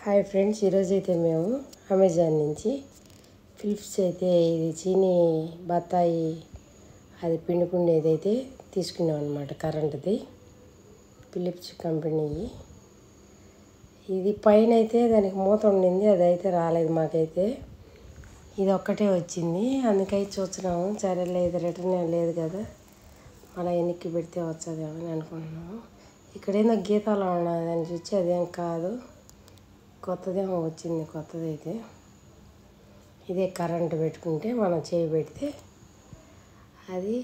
Hi friends, ఈరోజైతే మేము Amazon నుంచి ఫిలిప్స్ అయితే ఇది చీనీ బత్తాయి అది పిండుకుండేదైతే తీసుకున్నాం అనమాట. కరెంటుది ఫిలిప్స్ కంపెనీ. ఇది పైన అయితే దానికి మూత ఉండింది, అదైతే రాలేదు మాకైతే. ఇది ఒక్కటే వచ్చింది, అందుకై చూస్తున్నాము. సరే లేదు, రిటర్న్ ఏం లేదు కదా, మళ్ళీ ఎన్నికి పెడితే వచ్చేదేమో అని అనుకుంటున్నాము. ఇక్కడేందో గీతాలు ఉన్నదని చూసి అదేం కాదు, కొత్తదేమో వచ్చింది. కొత్తదైతే ఇదే కరెంటు పెట్టుకుంటే మనం చేయి పెడితే అది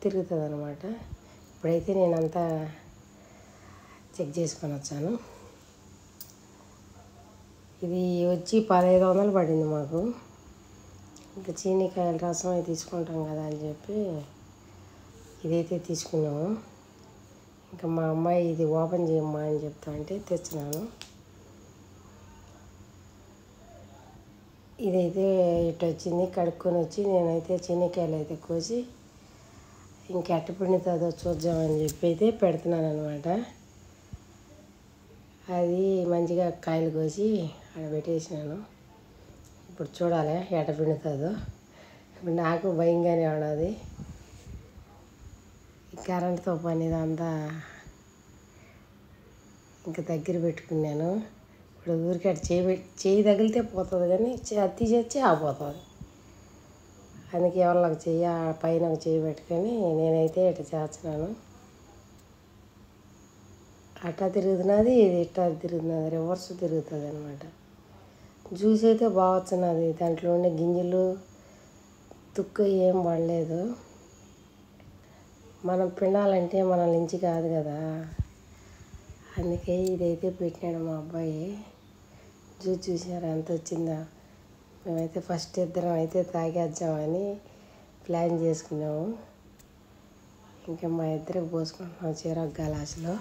తిరుగుతుంది అనమాట. ఇప్పుడైతే నేనంతా చెక్ చేసుకొని వచ్చాను. ఇది వచ్చి 1500 పడింది మాకు. ఇంకా చీనీకాయల రసం అవి తీసుకుంటాం కదా అని చెప్పి ఇదైతే తీసుకున్నాము. ఇంకా మా అమ్మాయి ఇది ఓపెన్ చేయమ్మా అని చెప్తా అంటే తెచ్చినాను. ఇదైతే ఇటు వచ్చింది, కడుక్కొని వచ్చి నేనైతే చీనీకాయలు అయితే కోసి ఇంకా ఎట్ట పిండుతుందో చూద్దామని చెప్పి అయితే పెడుతున్నాను అనమాట. అది మంచిగా కాయలు కోసి అక్కడ పెట్టేసినాను. ఇప్పుడు చూడాలి ఎట్ట పిండుతుందో. ఇప్పుడు నాకు భయంగానే ఉన్నది, ఈ కరెంటుతో పని ఇదంతా ఇంకా దగ్గర పెట్టుకున్నాను. ఇప్పుడు ఊరికి అటు చేయి తగిలితే పోతుంది, కానీ అది తీసేచ్చి ఆగిపోతుంది. అందుకే ఎవరికి పైన చేయి పెట్టుకొని నేనైతే ఇట్లా చేస్తున్నాను. అట్టా తిరుగుతున్నది, ఇది ఇట్టా తిరుగుతున్నది, రివర్స్ తిరుగుతుంది అనమాట. జ్యూస్ అయితే బాగా వచ్చినది, దాంట్లో ఉండే గింజలు తుక్కు ఏం పడలేదు. మనం పిండాలంటే మన నుంచి కాదు కదా, అందుకే ఇదైతే పెట్టినాడు మా అబ్బాయి. జ్యూస్ చూసారా ఎంత వచ్చిందా. మేమైతే ఫస్ట్ ఇద్దరం అయితే తాగేద్దామని ప్లాన్ చేసుకున్నాము. ఇంకా మా ఇద్దరికి పోసుకుంటున్నాం చీరొక్క గ్లాసులో.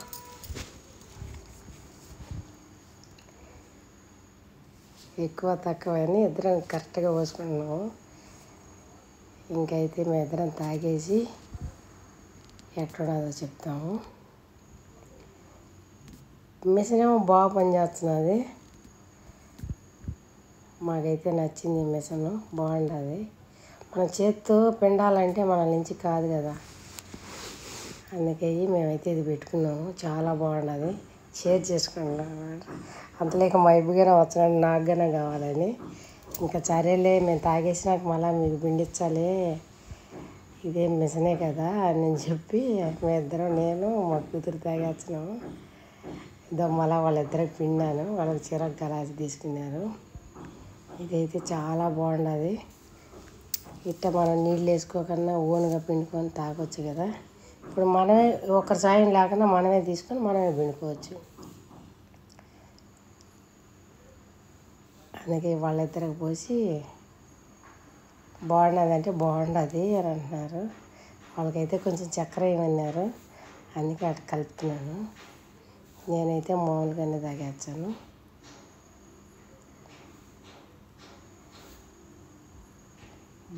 ఎక్కువ తక్కువ అని ఇద్దరం కరెక్ట్గా పోసుకుంటున్నాము. ఇంకైతే మేము ఇద్దరం తాగేసి ఎట్లున్నదో చెప్తాము. మిషన్ ఏమో బాగా పనిచేస్తున్నది, మాకైతే నచ్చింది. మిషన్ బాగుంటుంది. మన చేత్తో పిండాలంటే మన నుంచి కాదు కదా, అందుకే మేమైతే ఇది పెట్టుకున్నాము. చాలా బాగుంటుంది, షేర్ చేసుకున్నాం. అంతలేక మా ఇబ్బుగానే వచ్చినాడు, నాకుగానే కావాలని. ఇంకా సరేలే మేము తాగేసినాక మళ్ళీ మీకు పిండించాలి, ఇదే మిషనే కదా అని చెప్పి మేమిద్దరం, నేను మా కూతురు తాగేస్తున్నాము. ఇదో మళ్ళీ వాళ్ళిద్దరికి పిండాను, వాళ్ళకి చీరకు గలాసి తీసుకున్నారు. ఇదైతే చాలా బాగుంటుంది. ఇట్ట మనం నీళ్ళు వేసుకోకన్నా ఓన్గా పిండుకొని తాగొచ్చు కదా. ఇప్పుడు మనమే ఒకరి సాయం లేకుండా మనమే తీసుకొని మనమే పిండుకోవచ్చు. అందుకే వాళ్ళిద్దరికి పోసి బాగున్నది అంటే బాగుంటుంది అని అంటున్నారు. వాళ్ళకైతే కొంచెం చక్కెర ఏమన్నారు, అందుకే అటు కలుపుతున్నాను. నేనైతే మామూలుగానే తాగేస్తాను.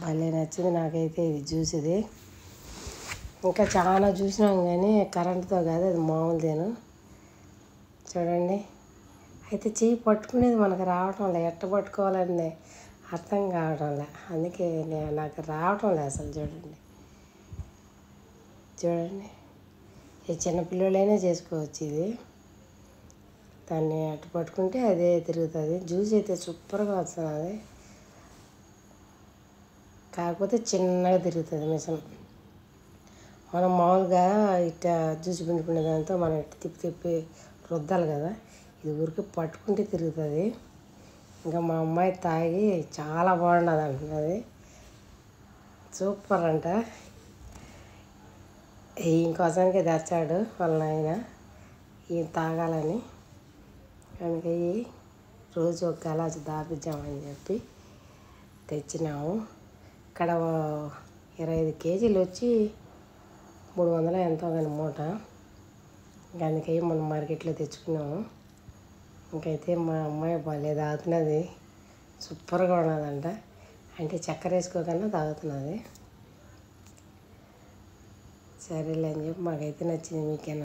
భలే నచ్చింది నాకైతే ఇది జ్యూస్. ఇది ఇంకా చాలా చూసినాం కానీ కరెంటుతో కాదు, అది మామూలుదేను. చూడండి, అయితే చెయ్యి పట్టుకునేది మనకు రావటం లే, ఎట్ట పట్టుకోవాలని అర్థం కావటం లే, అందుకే నాకు రావటం లే అసలు. చూడండి ఈ చిన్నపిల్లలైనా చేసుకోవచ్చు ఇది. దాన్ని అట్టు పట్టుకుంటే అదే తిరుగుతుంది. జ్యూస్ అయితే సూపర్గా వస్తున్నది, కాకపోతే చిన్నగా తిరుగుతుంది మిషన్. మనం మామూలుగా ఇట్లా జ్యూస్ పిండుకునే దాంతో మనం ఇట్లా తిప్పి రుద్దాలి కదా, ఇది ఊరికి పట్టుకుంటే తిరుగుతుంది. ఇంకా మా అమ్మాయి తాగి చాలా బాగున్నది అంటున్నది, సూపర్ అంట. ఇంకోసానికి తెచ్చాడు వాళ్ళ నాయన ఈ తాగాలని, అందుకే రోజు ఒక గలాసు దాపిద్దామని చెప్పి తెచ్చినాము. ఇక్కడ 25 కేజీలు వచ్చి 300 ఎంతో కానీ మూట. ఇంకా అందుకే మనం మార్కెట్లో తెచ్చుకున్నాము. ఇంకైతే మా అమ్మాయి భలే తాగుతున్నది, సూపర్గా ఉన్నదంట. అంటే చక్కెర వేసుకోకన్నా తాగుతున్నది. సరేలే అని చెప్పి మాకైతే నచ్చింది. మీకేనా?